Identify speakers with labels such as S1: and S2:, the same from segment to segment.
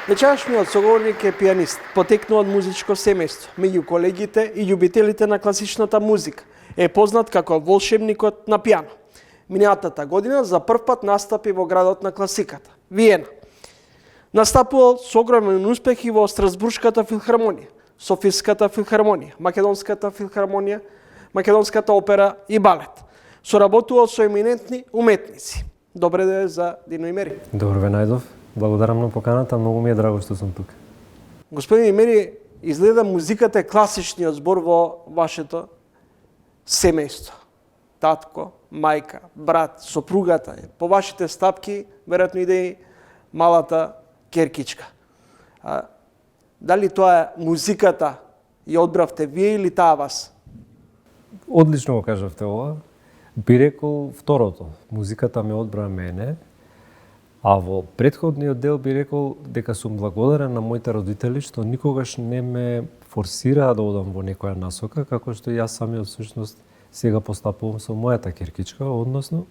S1: Вечерашниот соговорник е пианист, потекнал од музичко семејство. Меѓу колегите и љубителите на класичната музика е познат како волшебникот на пијано. Минатата година за прв пат настапи во градот на класиката, Виена. Настапувал со огромен успех и во Страсбуршката филхармонија, Софиската филхармонија, Македонската филхармонија, Македонската опера и балет. Соработувал со еминентни уметници. Добре ден за Дино Имери.
S2: Добро ве најдов. Благодарам на поканата, многу ми е драго што сум тук.
S1: Господин Имери, изгледа музиката е класичниот збор во вашето семејство. Татко, мајка, брат, сопругата е. По вашите стапки, веројатно иде и малата керкичка. Дали тоа е музиката ја одбравте вие или таа вас?
S2: Одлично го кажавте ова. Би рекол второто. Музиката ме одбра мене, а во претходниот дел би рекол дека сум благодарен на моите родители што никогаш не ме форсираа да одам во некоја насока, како што јас самиот всушност сега постапувам со мојата керкичка, односно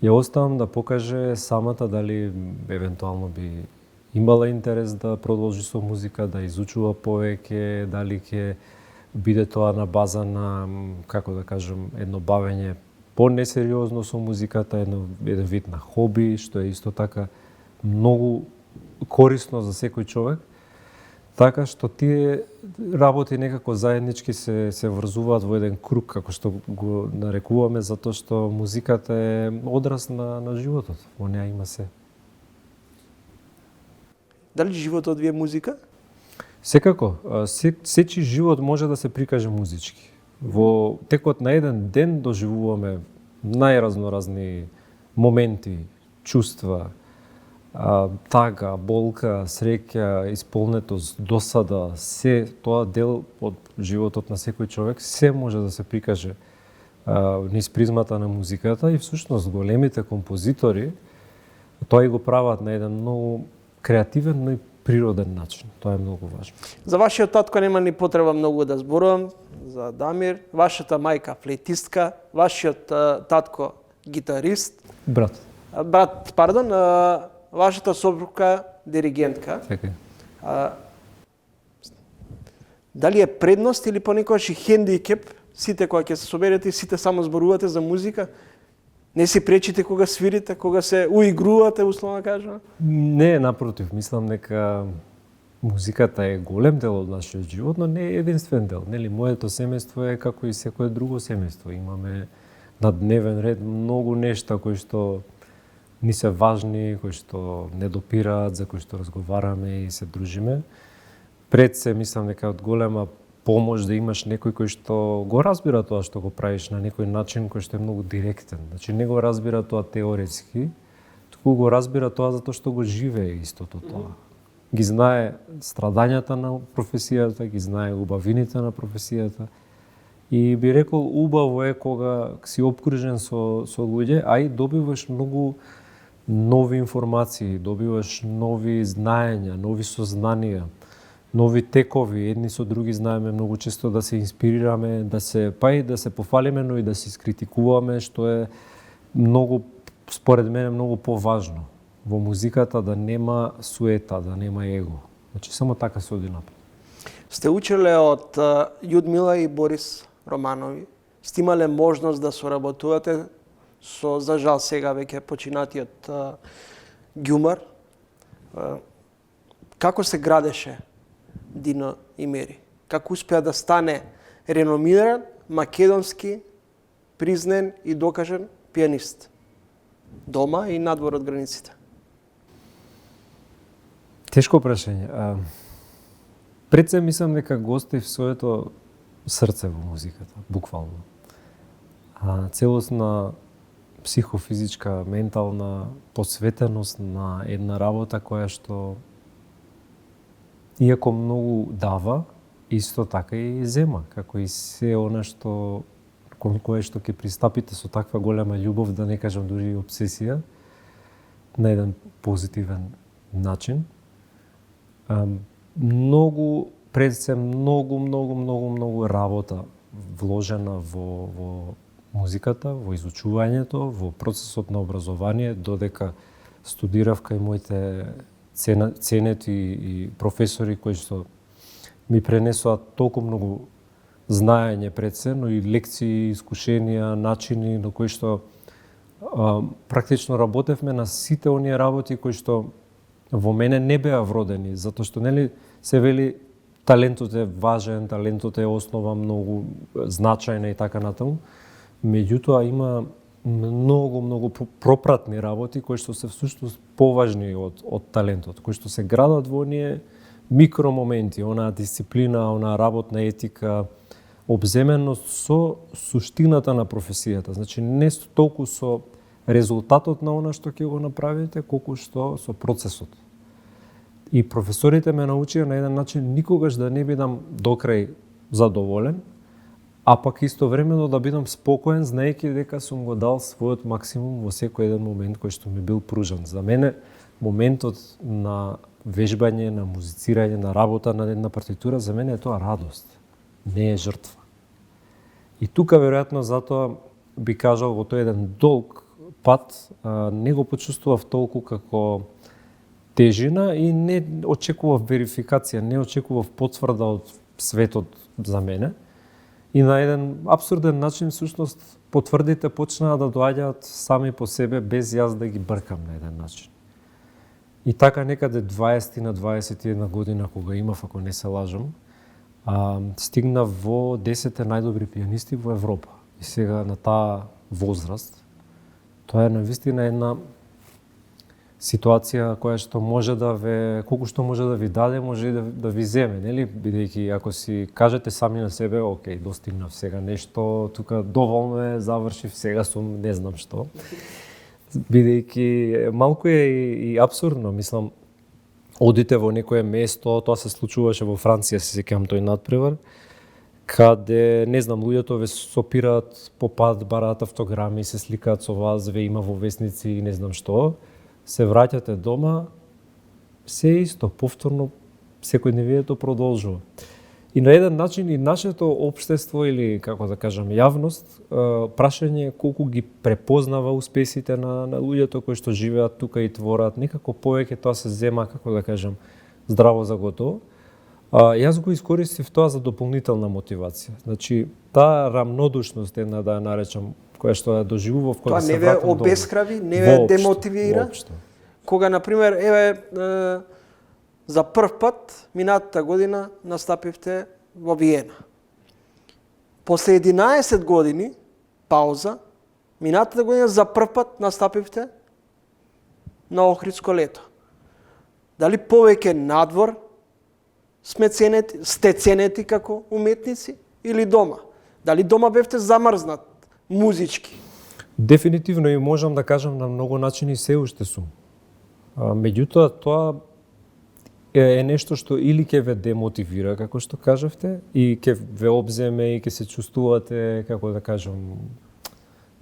S2: ја оставам да покаже самата дали евентуално би имала интерес да продолжи со музика, да изучува повеќе, дали ќе биде тоа на база на, како да кажам, едно бавење по-несериозно со музиката, еден вид на хоби, што е исто така многу корисно за секој човек. Така што тие работи некако заеднички се врзуваат во еден круг, како што го нарекуваме, затоа што музиката е одраз на животот. Во неа има се.
S1: Дали животот ви е музика?
S2: Секако, сечи живот може да се прикаже музички. Во текот на еден ден доживуваме најразноразни моменти, чувства, тага, болка, среќа, исполнетост, досада, се тоа дел од животот на секој човек, се може да се прикаже низ призмата на музиката и всушност големите композитори тоа и го прават на еден многу креативен, но и природен начин. Тоа е многу важно.
S1: За вашиот татко нема ни потреба многу да зборувам, за Дамир, вашата мајка флейтистка, вашиот татко гитарист.
S2: Брат,
S1: пардон, вашата сопруга диригентка.
S2: Така.
S1: Дали е предност или понекогаш и хендикеп, сите кога ќе се соберете и сите само зборувате за музика? Не си пречите кога свирите, кога се уигрувате, условно кажано?
S2: Не, напротив, мислам дека музиката е голем дел од нашиот живот, но не е единствен дел. Нели, моето семејство е како и секое друго семејство. Имаме на дневен ред многу нешта кои што ни се важни, кои што не допираат, за кои што разговараме и се дружиме. Пред се мислам дека од голема помош да имаш некој кој што го разбира тоа што го правиш на некој начин кој што е многу директен. Значи не го разбира тоа теоретски, туку го разбира тоа затоа што го живее истото тоа. Ги знае страдањата на професијата, ги знае убавините на професијата. И би рекол убаво е кога си обкружен со луѓе, а и добиваш многу нови информации, добиваш нови знаења, нови сознанија, нови текови, едни со други знаеме многу често да се инспирираме, да се пофалиме, но и да се искритикуваме, што е многу, според мене, многу поважно. Во музиката да нема суета, да нема его. Значи само така се оди напред.
S1: Сте учеле од Људмила и Борис Романови. Сте имале можност да соработувате со, за жал сега веќе починатиот Ѓумар. Како се градеше Дино Имери? Како успеа да стане реномиран, македонски, признен и докажен пианист? Дома и надвор од границите.
S2: Тешко прашање. Пред се мислам дека гостив своето срце во музиката, буквално. Целосна психофизичка, ментална посветеност на една работа која што иако многу дава, исто така и зема, како и се она што кон кое што ќе пристапите со таква голема љубов, да не кажам дури и обсесија, на еден позитивен начин. Многу пред се многу работа вложена во музиката, во изучувањето, во процесот на образование, додека студирав кај моите ценет и професори кои што ми пренесоа толку многу знаење пред се, но и лекции, искушенија, начини на кои што практично работевме на сите оние работи кои што во мене не беа вродени, затоа што нели се вели талентот е важен, талентот е основа многу значајна и така натаму. Меѓутоа има многу пропратни работи кои што се всушност поважни од талентот, кои што се градат во оние микромоменти, онаа дисциплина, онаа работна етика, обземеност со суштината на професијата. Значи не толку со резултатот на она што ќе го направите, колку што со процесот. И професорите ме научија на еден начин никогаш да не бидам докрај задоволен, а пак истовремено да бидам спокоен, знаејќи дека сум го дал својот максимум во секој еден момент кој што ми бил пружен. За мене моментот на вежбање, на музицирање, на работа на една партитура, за мене е тоа радост, не е жртва. И тука веројатно затоа би кажал во тој еден долг пат не го почувствував толку како тежина и не очекував верификација, не очекував потврда од светот за мене. И на еден абсурден начин, всушност, потврдите почнаа да доаѓаат сами по себе, без јас да ги бркам на еден начин. И така некаде 20 на 21 година, кога имав, ако не се лажам, стигнав во 10 најдобри пианисти во Европа. И сега на таа возраст, тоа е навистина една ситуација која што може да ве, колку што може да ви даде, може и да ви земе, нели? Бидејќи ако си кажете сами на себе, окей, достигнав сега нешто, тука доволно е, завршив, сега сум не знам што. Бидејќи малку е и абсурдно, мислам, одите во некое место, тоа се случуваше во Франција, се сеќавам тој надпревар, каде, не знам, луѓето ве сопираат по пат, бараат автограми, се сликаат со вас, ве има во весници и не знам што, се враќате дома, се исто, повторно, секојдневието продолжува. И на еден начин и нашето општество или, како да кажам, јавност, прашање колку ги препознава успесите на луѓето кои што живеат тука и творат, некако повеќе тоа се зема, како да кажам, здраво за готово. Јас го искористив тоа за дополнителна мотивација. Значи, таа рамнодушност, една да ја наречам, која што ја доживував кога се вратам дома.
S1: Тоа не ве обескрави, не ве демотивира? Кога, например, за прв пат, минатата година, настапивте во Виена. После 11 години, пауза, минатата година за прв пат настапивте на Охридско лето. Дали повеќе надвор сте ценети како уметници или дома? Дали дома бевте замрзнат музички?
S2: Дефинитивно и можам да кажам на многу начини се уште сум. Меѓутоа, тоа е нешто што или ќе ве демотивира, како што кажавте, и ќе ве обземе и ќе се чувствувате, како да кажам,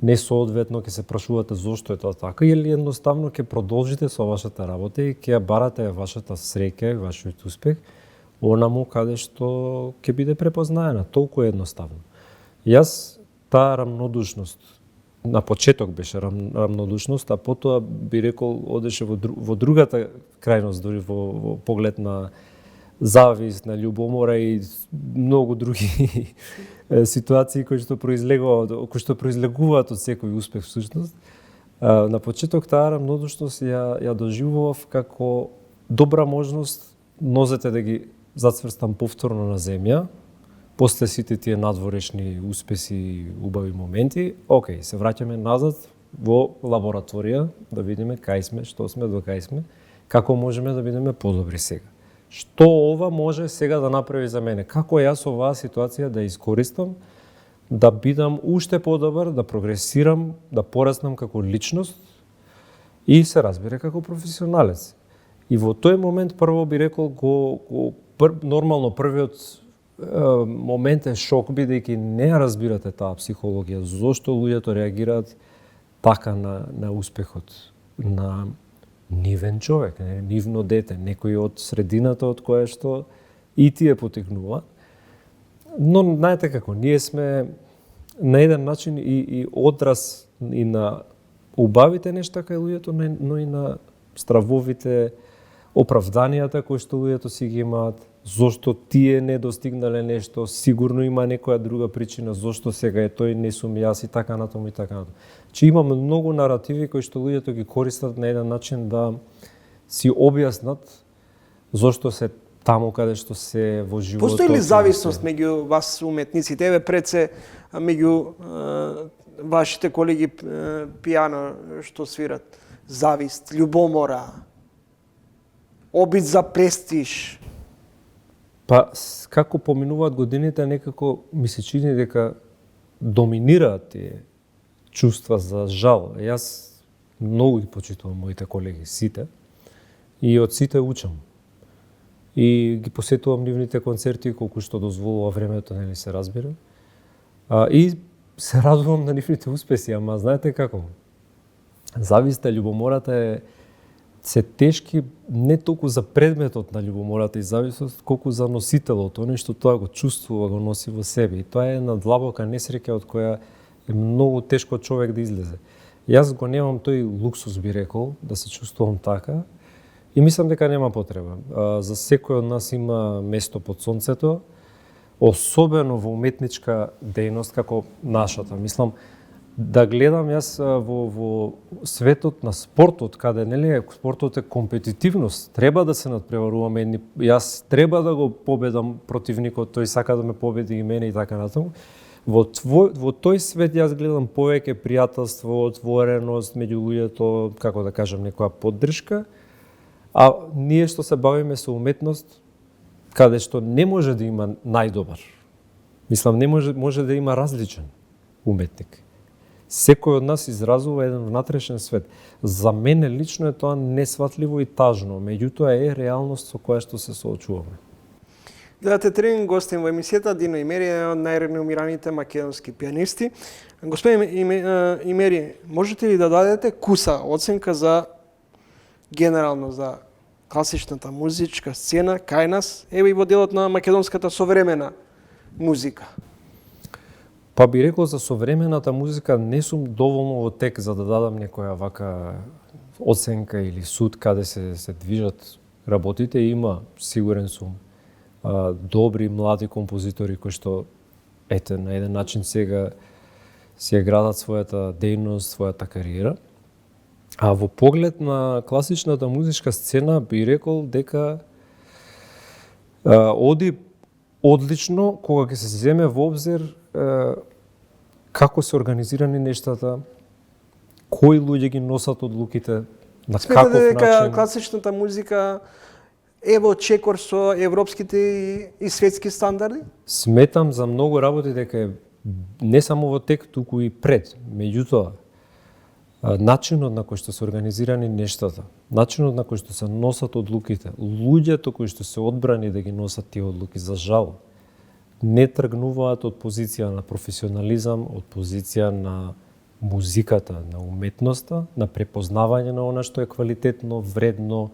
S2: несоодветно, ќе се прашувате зошто е тоа така, или едноставно ќе продолжите со вашата работа и ќе ја барате вашата среќа и вашиот успех онаму каде што ќе биде препознаена, толку едноставно. Јас таа рамнодушност, на почеток беше рамнодушност, а потоа би рекол одеше во другата крајност, дури во поглед на завист, на љубомора и многу други ситуации кои што произлегуваат од секој успех всушност. На почеток таа рамнодушност ја доживував како добра можност нозете да ги зацврстам повторно на земја, после сите тие надворешни успеси и убави моменти, окей, се враќаме назад во лабораторија да видиме кај сме, што сме, до кај сме, како можеме да бидеме подобри сега. Што ова може сега да направи за мене? Како јас оваа ситуација да искористам, да бидам уште подобар, да прогресирам, да пораснам како личност и се разбира како професионалец. И во тој момент прво би рекол нормално првиот момент е шок, бидејќи не разбирате таа психологија, зошто луѓето реагираат така на успехот на нивен човек, нивно дете, некој од средината од која што и тие потекнува. Но знаете како, ние сме на еден начин и одраз и на убавите нешта кај луѓето, но и на стравовите, оправданијата кои што луѓето си ги имаат, зошто тие не достигнале нешто, сигурно има некоја друга причина зошто сега е тој не сум јас и така натаму и така натаму. Че има многу наративи кои што луѓето ги користат на еден начин да си објаснат зошто се таму каде што се во животот.
S1: Постои ли зависност меѓу вас уметниците? Еве пред се меѓу вашите колеги пијано што свират, завист, љубомора, обид за престиж.
S2: Па како поминуваат годините, некако ми се чини дека доминираат тие чувства за жал. Јас многу ги почитувам моите колеги, сите, и од сите учам. И ги посетувам нивните концерти колку што дозволува времето, нели се разбира. И се радувам на нивните успеси, ама знаете како? Зависта, љубомората се тешки не толку за предметот на љубомората и зависност, колку за носителот, оној што тоа го чувствува, го носи во себе. И тоа е една длабока несреќа од која е многу тешко човек да излезе. Јас го немам тој луксус, би рекол, да се чувствувам така, и мислам дека нема потреба. За секој од нас има место под сонцето, особено во уметничка дејност како нашата. Мислам, да гледам јас во светот на спортот, каде нели спортот е компетитивност, треба да се надпреваруваме едни, јас треба да го победам противникот, тој сака да ме победи и мене и така натаму. Во тој свет јас гледам повеќе пријателство, отвореност меѓу луѓето, како да кажам, некоја поддршка, а ние што се бавиме со уметност, каде што не може да има најдобар. Мислам, не може да има различен уметник. Секој од нас изразува еден внатрешен свет. За мене лично е тоа несватливо и тажно, меѓутоа е реалност со која што се соочуваме.
S1: Гледате тренинг, гостин во емисијата Дино Имери е од најреномираните македонски пијанисти. Господин Имери, можете ли да дадете куса оценка за генерално за класичната музичка сцена кај нас, еве и во делот на македонската современа музика?
S2: Па би рекол за современата музика не сум доволно во тек за да дадам некоја вака оценка или суд каде се движат работите. Има, сигурен сум, добри млади композитори кои што ете на еден начин сега си градат својата дејност, својата кариера. А во поглед на класичната музичка сцена би рекол дека оди одлично кога ќе се земе во обзир како се организирани нештата, кои луѓе ги носат одлуките, на каков
S1: начин. Сметате дека класичната музика е во чекор со европските и светски стандарди?
S2: Сметам за многу работи дека е не само во тек, туку и пред. Меѓутоа, начинот на кој што се организирани нештата, начинот на кој што се носат одлуките, луѓето кои што се одбрани да ги носат тие одлуки, за жал, не тргнуваат од позиција на професионализам, од позиција на музиката, на уметноста, на препознавање на она што е квалитетно, вредно,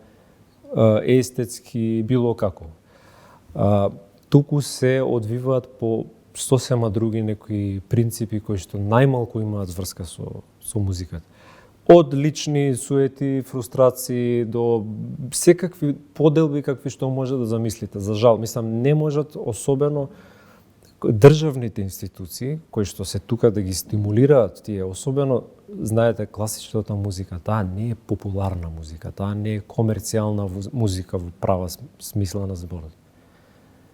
S2: естетски, било како. Туку се одвиваат по сосема други некои принципи кои што најмалку имаат врска со музиката. Од лични суети, фрустрации до секакви поделби какви што може да замислите. За жал, мислам, не можат особено државните институции кои што се тука да ги стимулираат тие, особено знаете класичната музика, таа не е популарна музика, таа не е комерцијална музика во права смисла на зборот.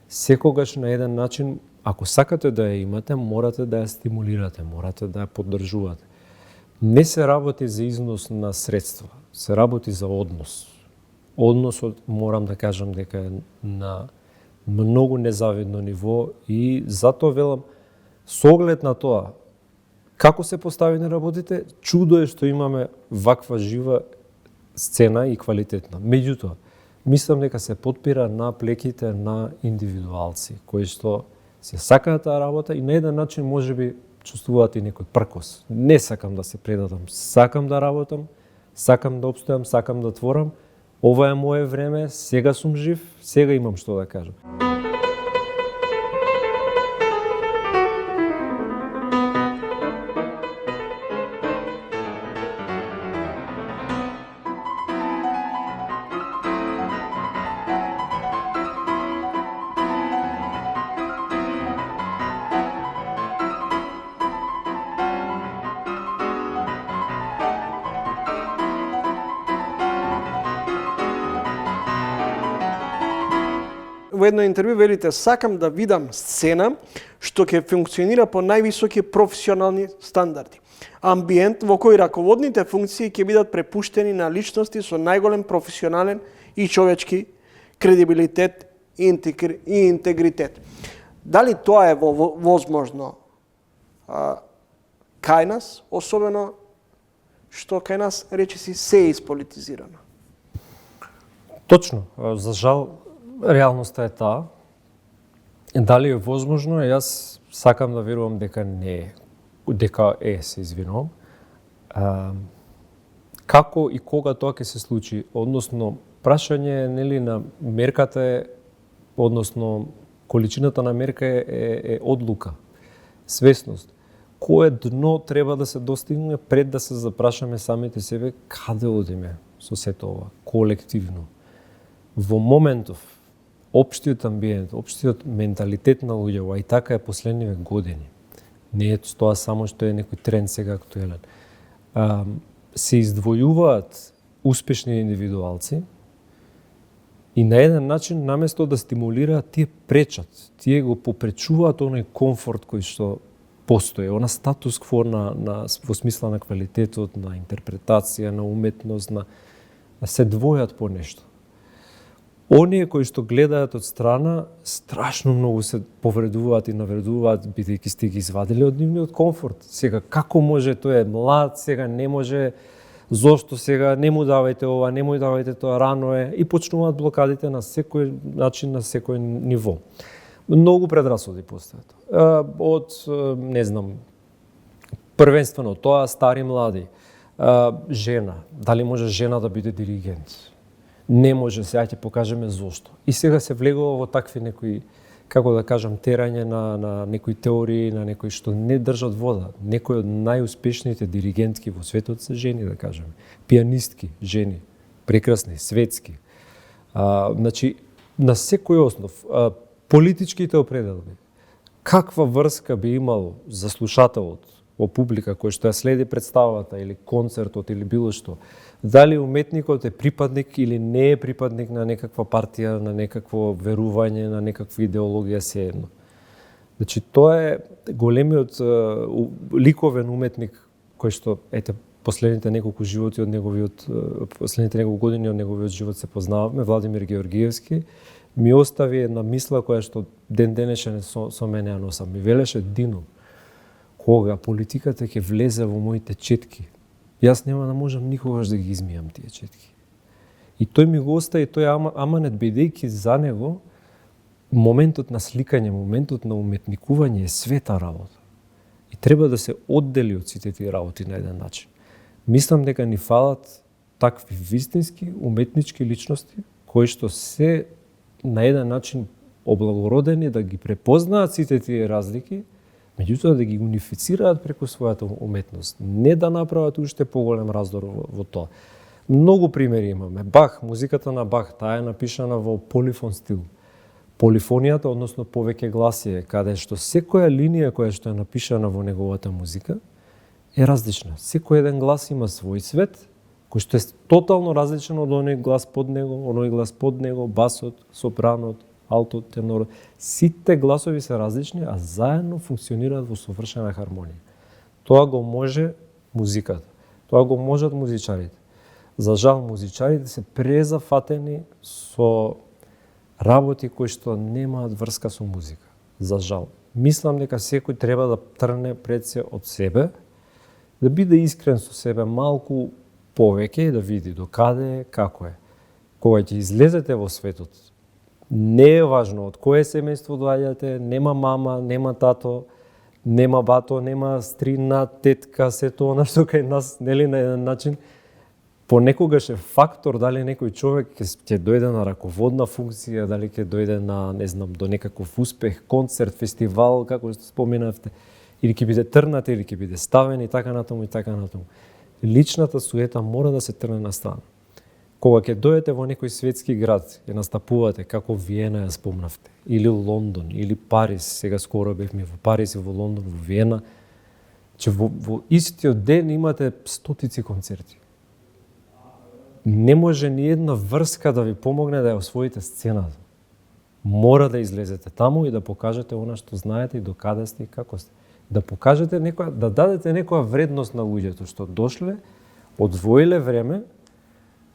S2: Секогаш на еден начин, ако сакате да ја имате, морате да ја стимулирате, морате да ја поддржувате. Не се работи за износ на средства, се работи за однос. Односот, морам да кажам дека е на многу незавидно ниво и затоа велам, со оглед на тоа, како се поставени работите, чудо е што имаме ваква жива сцена и квалитетна. Меѓутоа, мислам дека се потпира на плеките на индивидуалци, кои што се сакаат таа работа и на еден начин можеби чувствуваат и некој пркос. Не сакам да се предадам, сакам да работам, сакам да опстојам, сакам да творам. Ова е мое време, сега сум жив, сега имам што да кажам.
S1: во едно интервју велите: сакам да видам сцена што ќе функционира по највисоки професионални стандарди. Амбиент во кој раководните функции ќе бидат препуштени на личности со најголем професионален и човечки кредибилитет и интегритет. Дали тоа е возможно кај нас, особено што кај нас речиси се е исполитизирано?
S2: Точно. За жал, реалноста е таа. Дали е возможно? Јас сакам да верувам дека не е. Се извинувам. Како и кога тоа ќе се случи? Односно, прашање нели на мерката е, односно количината на мерка е одлука, свесност. Кое дно треба да се достигне пред да се запрашаме самите себе каде одиме со сето ова, колективно. Во моментов, општиот амбиент, општиот менталитет на луѓето, а и така е последниве години, не е тоа само што е некој тренд сега актуелен, се издвојуваат успешни индивидуалци и на еден начин, наместо да стимулираат, тие пречат, тие го попречуваат оној комфорт кој што постои, она статус кво во смисла на квалитетот, на интерпретација, на уметност, се двојат по нешто. Оние кои што гледаат од страна, страшно многу се повредуваат и навредуваат, бидејќи сте ги извадили од нивниот комфорт. Сега, како може, тој е млад, сега не може, зошто сега, не му давајте ова, не му давајте тоа, рано е, и почнуваат блокадите на секој начин, на секој ниво. Многу предрасуди постојат. Од, не знам, првенствено тоа, стари, млади, жена, дали може жена да биде диригент? Не може, сега ќе покажеме зошто. И сега се влегува во такви некои, како да кажам, терање на некои теории, на некои што не држат вода. Некои од најуспешните диригентки во светот се жени, да кажеме. Пианистки, жени, прекрасни, светски. Значи, на секој основ, политичките определби, каква врска би имало за слушателот, во публика кој што ја следи представата или концертот или било што, дали уметникот е припадник или не е припадник на некаква партија, на некакво верување, на некаква идеологија, се едно. Значи, тоа е големиот ликовен уметник кој што, ете, последните неколку животи од неговиот, последните неколку години од неговиот живот се познаваме, Владимир Георгиевски, ми остави една мисла која што ден денешен со мене ја носам. Ми велеше: Дино, кога политиката ќе влезе во моите четки, јас нема да можам никогаш да ги измијам тие четки. И тој ми го остави тој аманет, бидејќи за него моментот на сликање, моментот на уметникување е света работа. И треба да се оддели од сите тие работи на еден начин. Мислам дека ни фалат такви вистински уметнички личности кои што се на еден начин облагородени да ги препознаат сите тие разлики, меѓутоа да ги унифицираат преку својата уметност, не да направат уште поголем раздор во тоа. Многу примери имаме. Бах, музиката на Бах, таа е напишана во полифон стил. Полифонијата, односно повеќе гласи, каде што секоја линија која што е напишана во неговата музика е различна. Секој еден глас има свој свет, кој што е тотално различен од оној глас под него, басот, сопранот, алтот, тенорот. Сите гласови се различни, а заедно функционираат во совршена хармонија. Тоа го може музиката. Тоа го можат музичарите. За жал, музичарите се презафатени со работи кои што немаат врска со музика. За жал. Мислам дека секој треба да трне пред се од себе, да биде искрен со себе малку повеќе и да види докаде е, како е. Кога ќе излезете во светот, не е важно од кое семејство доаѓате, нема мама, нема тато, нема бато, нема стрина, тетка, сето она што кај нас, нели, на еден начин, понекогаш е фактор дали некој човек ќе дојде на раководна функција, дали ќе дојде на, не знам, до некаков успех, концерт, фестивал, како што споменавте, или ќе биде трнат, или ќе биде ставен и така натаму и така натаму. Личната суета мора да се трне на страна. Кога ќе дојдете во некој светски град, ќе настапувате како Виена ја спомнавте, или Лондон, или Париз, сега скоро бевме во Париз и во Лондон, во Виена, че во истиот ден имате стотици концерти. Не може ни една врска да ви помогне да ја освоите сцената. Мора да излезете таму и да покажете она што знаете и до каде сте и како сте. Да покажете да дадете некоја вредност на луѓето што дошле, одвоиле време,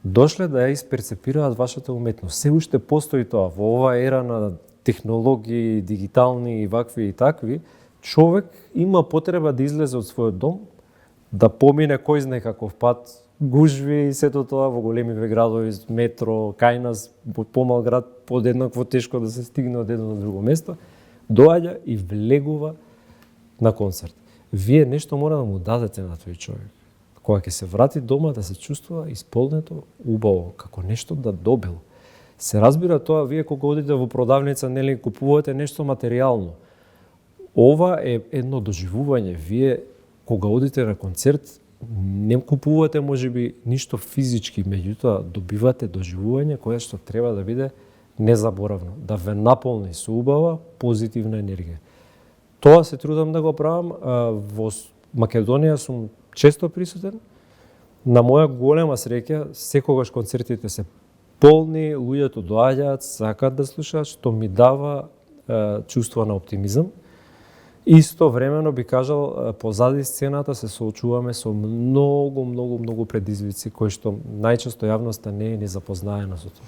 S2: дошле да ја исперцепираат вашата уметност. Се уште постои тоа во оваа ера на технологии, дигитални и вакви и такви. Човек има потреба да излезе од својот дом, да помине кој знае каков пат, гужви и сето тоа во големиве градови, метро, кај нас, во помал град, подеднакво тешко да се стигне од едно до друго место, доаѓа и влегува на концерт. Вие нешто мора да му дадете на тој човек. Кога ќе се врати дома да се чувствува исполнето убаво, како нешто да добил. Се разбира тоа, вие кога одите во продавница, нели купувате нешто материјално. Ова е едно доживување. Вие кога одите на концерт, не купувате можеби ништо физички, меѓутоа добивате доживување кое што треба да биде незаборавно, да ве наполни со убава, позитивна енергија. Тоа се трудам да го правам. Во Македонија сум често присутен. На моја голема среќа, секогаш концертите се полни, луѓето доаѓаат, сакаат да слушаат, што ми дава чувство на оптимизам. Исто времено би кажал, позади сцената се соочуваме со многу предизвици кои што најчесто јавноста не е ни запознаена со тоа.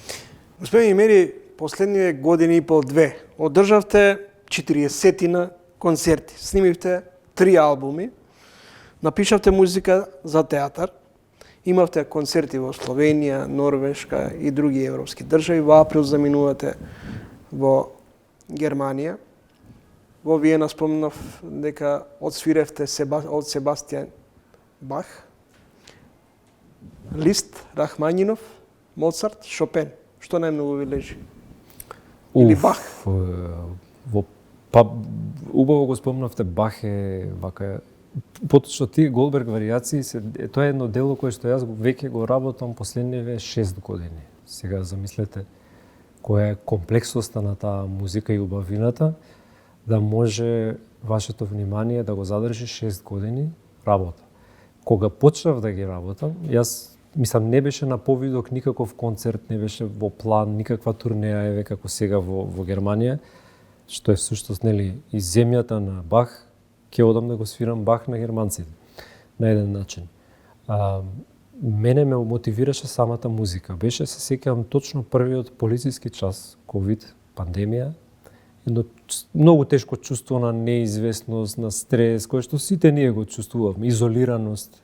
S1: Господин Имери, последниве години и пол-две одржавте 40 концерти, снимивте 3 албуми, напишавте музика за театар, имавте концерти во Словенија, Норвешка и други европски држави. Во април заминувате во Германија. Во Виена спомнав дека одсвиревте од Себастијан Бах, Лист, Рахманинов, Моцарт, Шопен. Што најмногу ви лежи? Или Бах?
S2: Убаво го спомнавте, Бах е вака. Поточно тие Голберг варијации, тоа е едно дело кое што јас веќе го работам последниве 6 години. Сега замислете која е комплексноста на таа музика и убавината, да може вашето внимание да го задржи 6 години работа. Кога почнав да ги работам, јас мислам не беше на повидок никаков концерт, не беше во план никаква турнеја еве како сега во Германија, што е всушност нели из земјата на Бах, ќе одам да го свирам Бах на германците на еден начин. Мене ме мотивираше самата музика. Беше, се сеќавам, точно првиот полициски час, ковид, пандемија, едно многу тешко чувство на неизвестност, на стрес, кој што сите ние го чувствувавме, изолираност.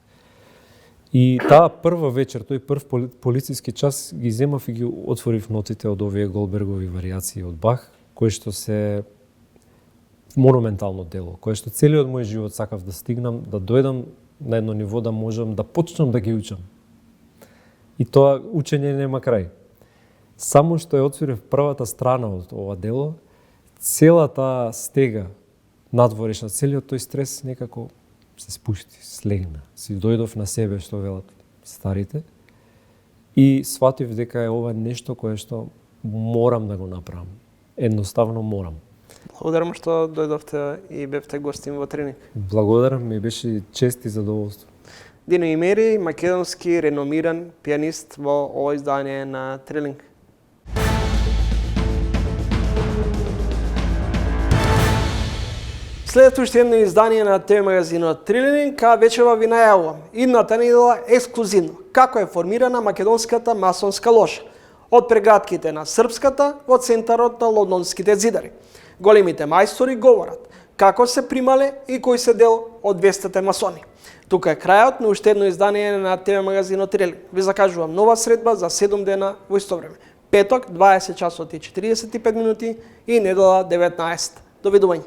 S2: И таа прва вечер, тој прв полициски час, ги земав и ги отворив нотите од овие Голбергови варијации од Бах, кои што се монументално дело, кое што целиот мој живот сакав да стигнам, да дојдам на едно ниво да можам да почнам да ги учам. И тоа учење нема крај. Само што ја отсвирев првата страна од ова дело, целата стега надворешна, целиот тој стрес некако се спушти, слегна. Си дојдов на себе, што велат старите, и сватив дека е ова нешто кое што морам да го направам. Едноставно морам.
S1: Благодарам што дојдовте и бевте гостин во Тренинг.
S2: Благодарам, ми беше чест и задоволство.
S1: Дино Имери, македонски реномиран пианист во ова издание на Тренинг. Следето уште едно издание на ТВ магазинот Трилинг, а вечерва ви најавувам идната недела ексклузивно како е формирана македонската масонска ложа од прегратките на српската во центарот на лондонските зидари. Големите мајстори говорат како се примале и кој се дел од 200 масони. Тука е крајот на уште едно издание на ТВ магазинот Трилинг. Ви закажувам нова средба за 7 дена во исто време. Петок 20 часот и 45 минути и недела 19. Довидување.